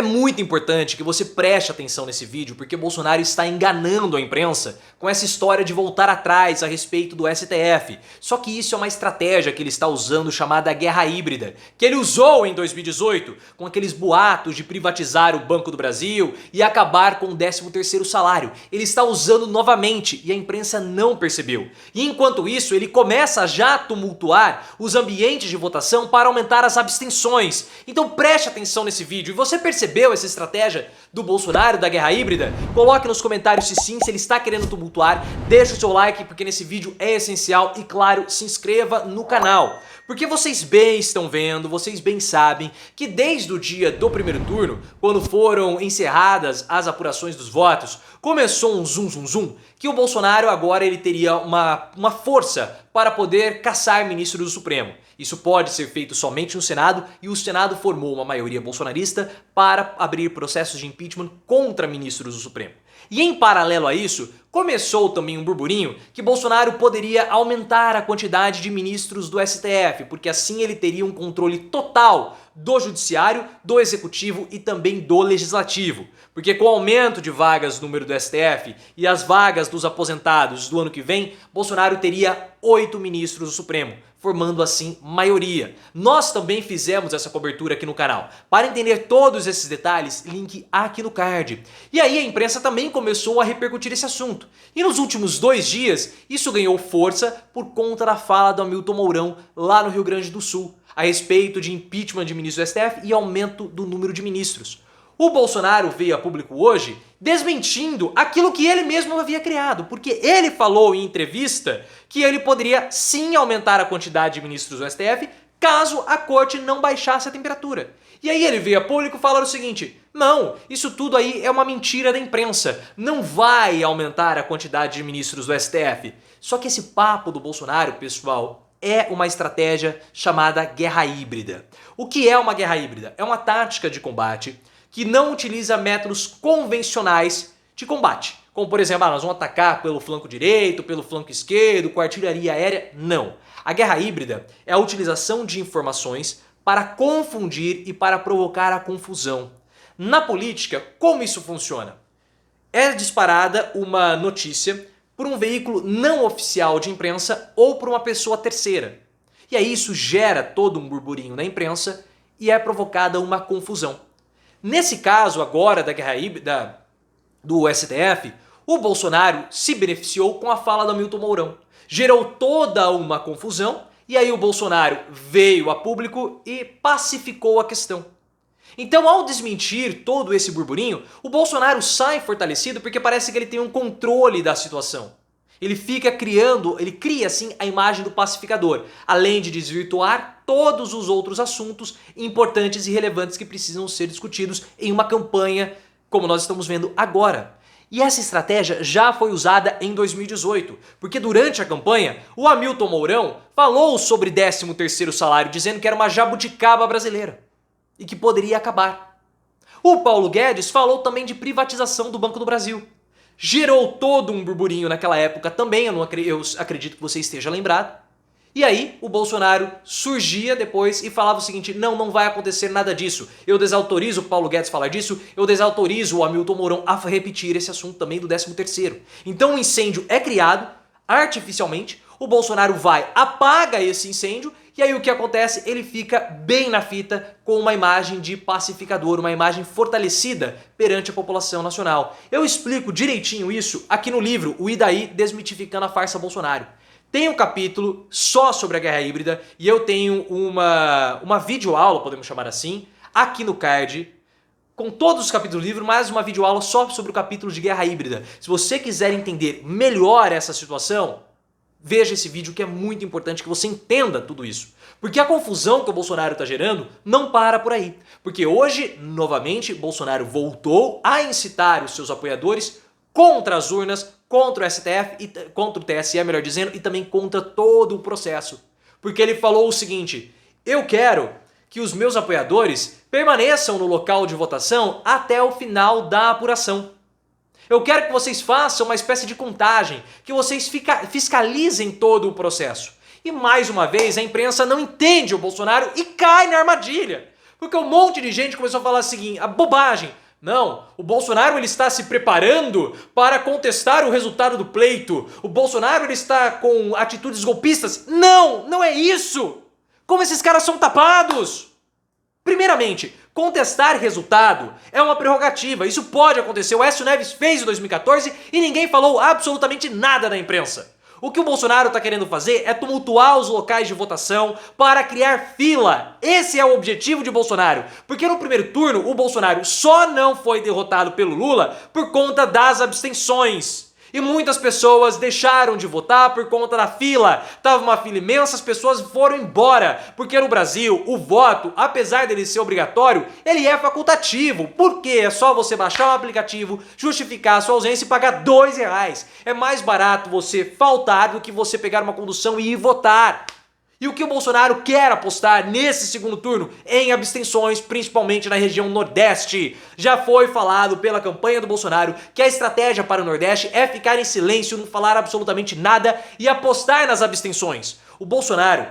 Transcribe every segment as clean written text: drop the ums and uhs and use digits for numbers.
É muito importante que você preste atenção nesse vídeo porque Bolsonaro está enganando a imprensa com essa história de voltar atrás a respeito do STF. Só que isso é uma estratégia que ele está usando chamada guerra híbrida, que ele usou em 2018 com aqueles boatos de privatizar o Banco do Brasil e acabar com o 13º salário. Ele está usando novamente e a imprensa não percebeu. E enquanto isso, ele começa a já tumultuar os ambientes de votação para aumentar as abstenções. Então preste atenção nesse vídeo. E você percebeu essa estratégia do Bolsonaro, da guerra híbrida? Coloque nos comentários se sim, se ele está querendo tumultuar. Deixa o seu like porque nesse vídeo é essencial e claro, se inscreva no canal. Porque vocês bem estão vendo, vocês bem sabem que desde o dia do primeiro turno, quando foram encerradas as apurações dos votos, começou um zum, que o Bolsonaro agora ele teria uma força para poder caçar ministro do Supremo. Isso pode ser feito somente no Senado e o Senado formou uma maioria bolsonarista para abrir processos de impeachment contra ministros do Supremo. E em paralelo a isso, começou também um burburinho que Bolsonaro poderia aumentar a quantidade de ministros do STF, porque assim ele teria um controle total do judiciário, do executivo e também do legislativo. Porque com o aumento de vagas no número do STF e as vagas dos aposentados do ano que vem, Bolsonaro teria 8 ministros do Supremo, formando assim maioria. Nós também fizemos essa cobertura aqui no canal. Para entender todos esses detalhes, link aqui no card. E aí a imprensa também começou a repercutir esse assunto. E nos últimos 2 dias, isso ganhou força por conta da fala do Hamilton Mourão lá no Rio Grande do Sul, a respeito de impeachment de ministro do STF e aumento do número de ministros. O Bolsonaro veio a público hoje desmentindo aquilo que ele mesmo havia criado, porque ele falou em entrevista que ele poderia sim aumentar a quantidade de ministros do STF caso a corte não baixasse a temperatura. E aí ele veio a público falar o seguinte: não, isso tudo aí é uma mentira da imprensa, não vai aumentar a quantidade de ministros do STF. Só que esse papo do Bolsonaro, pessoal, é uma estratégia chamada guerra híbrida. O que é uma guerra híbrida? É uma tática de combate que não utiliza métodos convencionais de combate. Como, por exemplo, nós vamos atacar pelo flanco direito, pelo flanco esquerdo, com artilharia aérea. Não. A guerra híbrida é a utilização de informações para confundir e para provocar a confusão. Na política, como isso funciona? É disparada uma notícia por um veículo não oficial de imprensa ou por uma pessoa terceira. E aí isso gera todo um burburinho na imprensa e é provocada uma confusão. Nesse caso agora da guerra híbrida do STF, o Bolsonaro se beneficiou com a fala do Hamilton Mourão. Gerou toda uma confusão e aí o Bolsonaro veio a público e pacificou a questão. Então, ao desmentir todo esse burburinho, o Bolsonaro sai fortalecido porque parece que ele tem um controle da situação. Ele cria assim a imagem do pacificador, além de desvirtuar todos os outros assuntos importantes e relevantes que precisam ser discutidos em uma campanha como nós estamos vendo agora. E essa estratégia já foi usada em 2018, porque durante a campanha o Hamilton Mourão falou sobre 13º salário, dizendo que era uma jabuticaba brasileira e que poderia acabar. O Paulo Guedes falou também de privatização do Banco do Brasil. Gerou todo um burburinho naquela época também, eu acredito que você esteja lembrado. E aí o Bolsonaro surgia depois e falava o seguinte: não vai acontecer nada disso. Eu desautorizo o Paulo Guedes falar disso, eu desautorizo o Hamilton Mourão a repetir esse assunto também do 13º. Então o incêndio é criado artificialmente, o Bolsonaro vai, apaga esse incêndio e aí o que acontece? Ele fica bem na fita com uma imagem de pacificador, uma imagem fortalecida perante a população nacional. Eu explico direitinho isso aqui no livro O Idaí Desmitificando a Farsa Bolsonaro. Tem um capítulo só sobre a guerra híbrida e eu tenho uma videoaula, podemos chamar assim, aqui no card, com todos os capítulos do livro, mais uma videoaula só sobre o capítulo de guerra híbrida. Se você quiser entender melhor essa situação, veja esse vídeo que é muito importante que você entenda tudo isso. Porque a confusão que o Bolsonaro está gerando não para por aí. Porque hoje, novamente, Bolsonaro voltou a incitar os seus apoiadores contra as urnas, contra o STF, contra o TSE, melhor dizendo, e também contra todo o processo. Porque ele falou o seguinte: eu quero que os meus apoiadores permaneçam no local de votação até o final da apuração. Eu quero que vocês façam uma espécie de contagem, que vocês fiscalizem todo o processo. E mais uma vez a imprensa não entende o Bolsonaro e cai na armadilha. Porque um monte de gente começou a falar a bobagem. Não, o Bolsonaro ele está se preparando para contestar o resultado do pleito. O Bolsonaro ele está com atitudes golpistas. Não, não é isso. Como esses caras são tapados? Primeiramente, contestar resultado é uma prerrogativa. Isso pode acontecer. O Aécio Neves fez em 2014 e ninguém falou absolutamente nada na imprensa. O que o Bolsonaro está querendo fazer é tumultuar os locais de votação para criar fila. Esse é o objetivo de Bolsonaro. Porque no primeiro turno, o Bolsonaro só não foi derrotado pelo Lula por conta das abstenções. E muitas pessoas deixaram de votar por conta da fila. Tava uma fila imensa, as pessoas foram embora. Porque no Brasil, o voto, apesar dele ser obrigatório, ele é facultativo. Por quê? É só você baixar um aplicativo, justificar a sua ausência e pagar R$2. É mais barato você faltar do que você pegar uma condução e ir votar. E o que o Bolsonaro quer apostar nesse segundo turno? Em abstenções, principalmente na região Nordeste. Já foi falado pela campanha do Bolsonaro que a estratégia para o Nordeste é ficar em silêncio, não falar absolutamente nada e apostar nas abstenções. O Bolsonaro,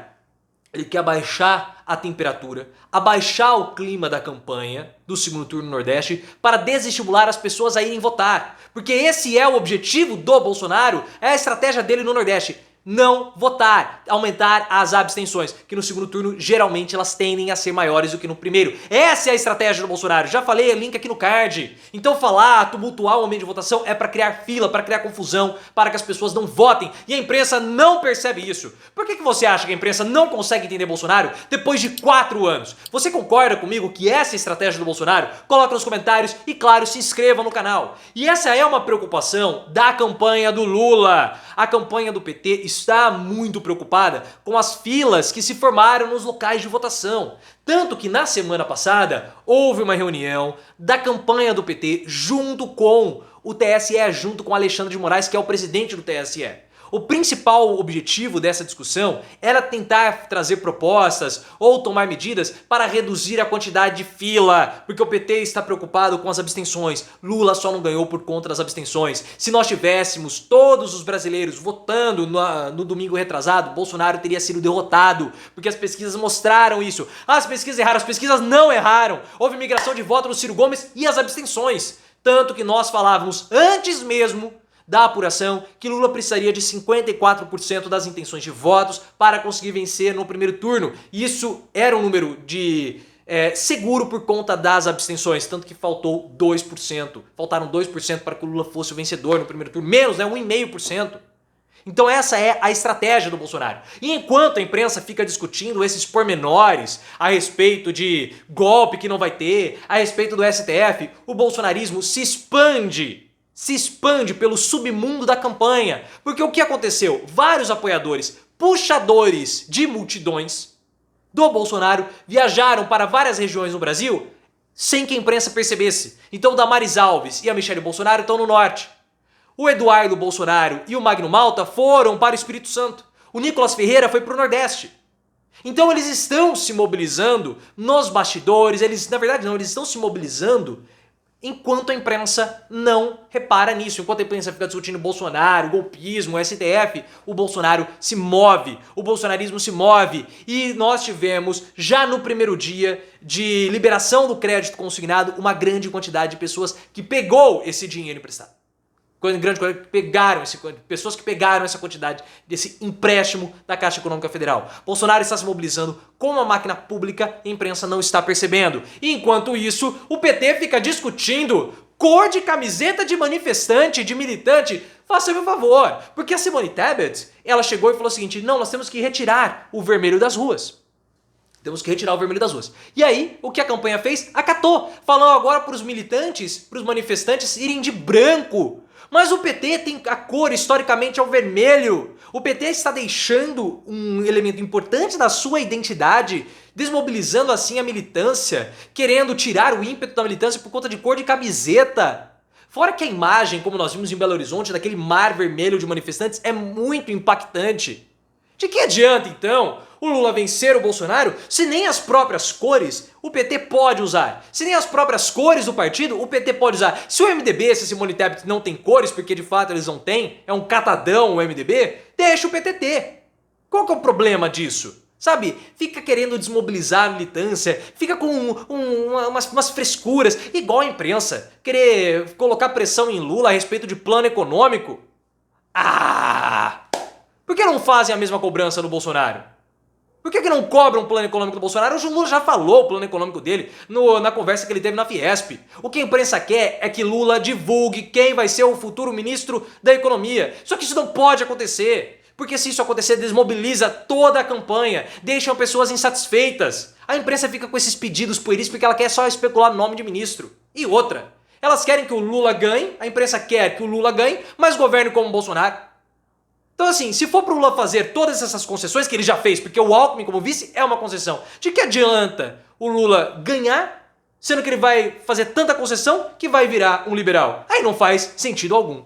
ele quer abaixar a temperatura, abaixar o clima da campanha do segundo turno no Nordeste para desestimular as pessoas a irem votar. Porque esse é o objetivo do Bolsonaro, é a estratégia dele no Nordeste. Não votar, aumentar as abstenções, que no segundo turno geralmente elas tendem a ser maiores do que no primeiro. Essa é a estratégia do Bolsonaro, já falei, link aqui no card. Então falar, tumultuar o momento de votação é para criar fila, para criar confusão, para que as pessoas não votem. E a imprensa não percebe isso. Por que você acha que a imprensa não consegue entender Bolsonaro depois de 4 anos? Você concorda comigo que essa é a estratégia do Bolsonaro? Coloca nos comentários e, claro, se inscreva no canal. E essa é uma preocupação da campanha do Lula. A campanha do PT está muito preocupada com as filas que se formaram nos locais de votação. Tanto que na semana passada houve uma reunião da campanha do PT junto com o TSE, junto com Alexandre de Moraes, que é o presidente do TSE. O principal objetivo dessa discussão era tentar trazer propostas ou tomar medidas para reduzir a quantidade de fila, porque o PT está preocupado com as abstenções. Lula só não ganhou por conta das abstenções. Se nós tivéssemos todos os brasileiros votando no domingo retrasado, Bolsonaro teria sido derrotado, porque as pesquisas mostraram isso. As pesquisas erraram, as pesquisas não erraram. Houve migração de voto no Ciro Gomes e as abstenções. Tanto que nós falávamos antes mesmo da apuração que Lula precisaria de 54% das intenções de votos para conseguir vencer no primeiro turno. Isso era um número seguro por conta das abstenções, tanto que faltou 2%. Faltaram 2% para que o Lula fosse o vencedor no primeiro turno, menos, 1,5%. Então essa é a estratégia do Bolsonaro. E enquanto a imprensa fica discutindo esses pormenores a respeito de golpe que não vai ter, a respeito do STF, o bolsonarismo se expande pelo submundo da campanha. Porque o que aconteceu? Vários apoiadores, puxadores de multidões do Bolsonaro viajaram para várias regiões no Brasil sem que a imprensa percebesse. Então Damares Alves e a Michelle Bolsonaro estão no norte. O Eduardo Bolsonaro e o Magno Malta foram para o Espírito Santo. O Nicolas Ferreira foi para o Nordeste. Então eles estão se mobilizando nos bastidores, eles estão se mobilizando enquanto a imprensa não repara nisso. Enquanto a imprensa fica discutindo Bolsonaro, golpismo, STF, o Bolsonaro se move, o bolsonarismo se move. E nós tivemos, já no primeiro dia de liberação do crédito consignado, uma grande quantidade de pessoas que pegou esse dinheiro emprestado. Pessoas que pegaram essa quantidade desse empréstimo da Caixa Econômica Federal. Bolsonaro está se mobilizando com uma máquina pública e a imprensa não está percebendo. E enquanto isso, o PT fica discutindo cor de camiseta de manifestante, de militante. Faça-me um favor, porque a Simone Tebet, ela chegou e falou o seguinte: não, nós temos que retirar o vermelho das ruas. Temos que retirar o vermelho das ruas. E aí, o que a campanha fez? Acatou. Falou agora para os militantes, para os manifestantes irem de branco. Mas o PT tem a cor, historicamente, é o vermelho. O PT está deixando um elemento importante da sua identidade, desmobilizando assim a militância, querendo tirar o ímpeto da militância por conta de cor de camiseta. Fora que a imagem, como nós vimos em Belo Horizonte, daquele mar vermelho de manifestantes, é muito impactante. De que adianta, então, o Lula vencer o Bolsonaro se nem as próprias cores o PT pode usar? Se nem as próprias cores do partido o PT pode usar? Se o MDB, se a Simone Tebet não tem cores, porque de fato eles não têm, é um catadão o MDB, deixa o PT ter. Qual que é o problema disso? Sabe, fica querendo desmobilizar a militância, fica com umas frescuras, igual a imprensa, querer colocar pressão em Lula a respeito de plano econômico. Ah! Por que não fazem a mesma cobrança no Bolsonaro? Por que não cobram o plano econômico do Bolsonaro? O Lula já falou o plano econômico dele na conversa que ele teve na Fiesp. O que a imprensa quer é que Lula divulgue quem vai ser o futuro ministro da economia. Só que isso não pode acontecer. Porque se isso acontecer, desmobiliza toda a campanha, deixam pessoas insatisfeitas. A imprensa fica com esses pedidos pueris porque ela quer só especular nome de ministro. E outra, elas querem que o Lula ganhe, a imprensa quer que o Lula ganhe, mas governe como o Bolsonaro. Então assim, se for pro Lula fazer todas essas concessões que ele já fez, porque o Alckmin como vice é uma concessão, de que adianta o Lula ganhar, sendo que ele vai fazer tanta concessão que vai virar um liberal? Aí não faz sentido algum.